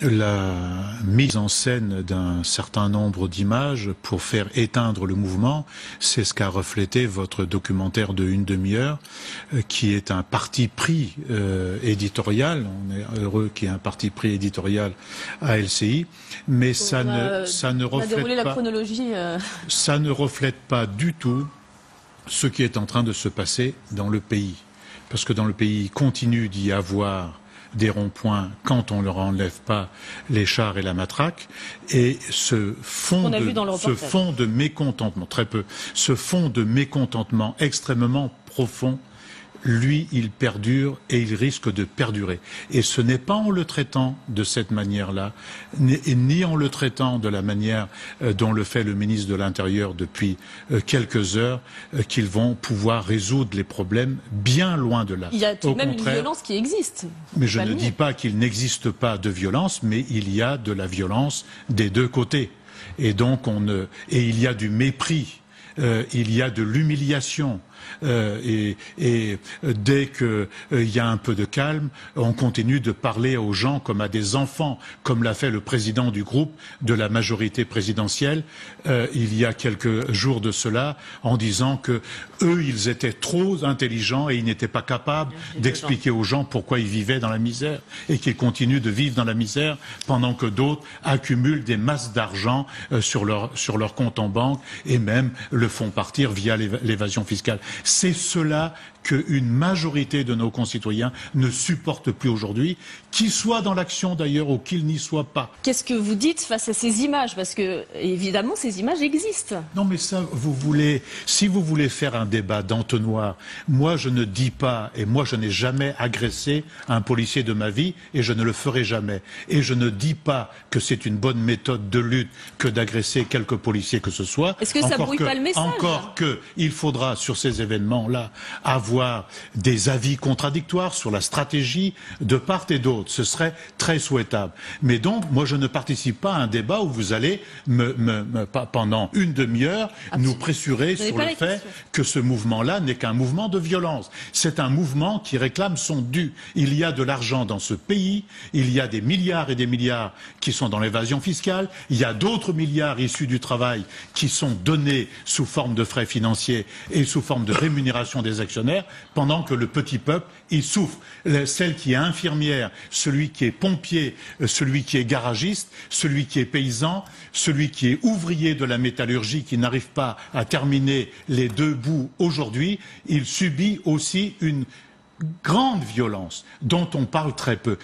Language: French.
la mise en scène d'un certain nombre d'images pour faire éteindre le mouvement, c'est ce qu'a reflété votre documentaire de une demi-heure, qui est un parti pris éditorial. On est heureux qu'il y ait un parti pris éditorial à LCI, mais ça ne reflète pas du tout ce qui est en train de se passer dans le pays. Parce que dans le pays, il continue d'y avoir des ronds-points quand on ne leur enlève pas les chars et la matraque, et ce fond de mécontentement, très peu, ce fond de mécontentement extrêmement profond, lui, il perdure et il risque de perdurer. Et ce n'est pas en le traitant de cette manière-là, ni en le traitant de la manière dont le fait le ministre de l'Intérieur depuis quelques heures, qu'ils vont pouvoir résoudre les problèmes, bien loin de là. Il y a tout de même une violence qui existe. Mais je ne dis pas qu'il n'existe pas de violence, mais il y a de la violence des deux côtés. Et donc il y a du mépris, il y a de l'humiliation. Et dès qu'il y a un peu de calme, on continue de parler aux gens comme à des enfants, comme l'a fait le président du groupe de la majorité présidentielle il y a quelques jours de cela, en disant que eux, ils étaient trop intelligents et ils n'étaient pas capables d'expliquer aux gens pourquoi ils vivaient dans la misère et qu'ils continuent de vivre dans la misère pendant que d'autres accumulent des masses d'argent sur leur compte en banque et même le font partir via l'évasion fiscale. C'est cela qu'une majorité de nos concitoyens ne supportent plus aujourd'hui, qu'ils soient dans l'action d'ailleurs ou qu'ils n'y soient pas. Qu'est-ce que vous dites face à ces images? Parce que, évidemment, ces images existent. Non mais ça, si vous voulez faire un débat d'entonnoir, moi je ne dis pas, et moi je n'ai jamais agressé un policier de ma vie, et je ne le ferai jamais. Et je ne dis pas que c'est une bonne méthode de lutte que d'agresser quelques policiers que ce soit. Est-ce que ça brouille pas le message? Encore qu'il faudra, sur ces événements-là, avoir des avis contradictoires sur la stratégie de part et d'autre. Ce serait très souhaitable. Mais donc, moi, je ne participe pas à un débat où vous allez, pendant une demi-heure, nous pressurer sur le fait que ce mouvement-là n'est qu'un mouvement de violence. C'est un mouvement qui réclame son dû. Il y a de l'argent dans ce pays, il y a des milliards et des milliards qui sont dans l'évasion fiscale, il y a d'autres milliards issus du travail qui sont donnés sous forme de frais financiers et sous forme de rémunération des actionnaires, pendant que le petit peuple, il souffre. Celle qui est infirmière, celui qui est pompier, celui qui est garagiste, celui qui est paysan, celui qui est ouvrier de la métallurgie, qui n'arrive pas à terminer les deux bouts aujourd'hui, il subit aussi une grande violence dont on parle très peu.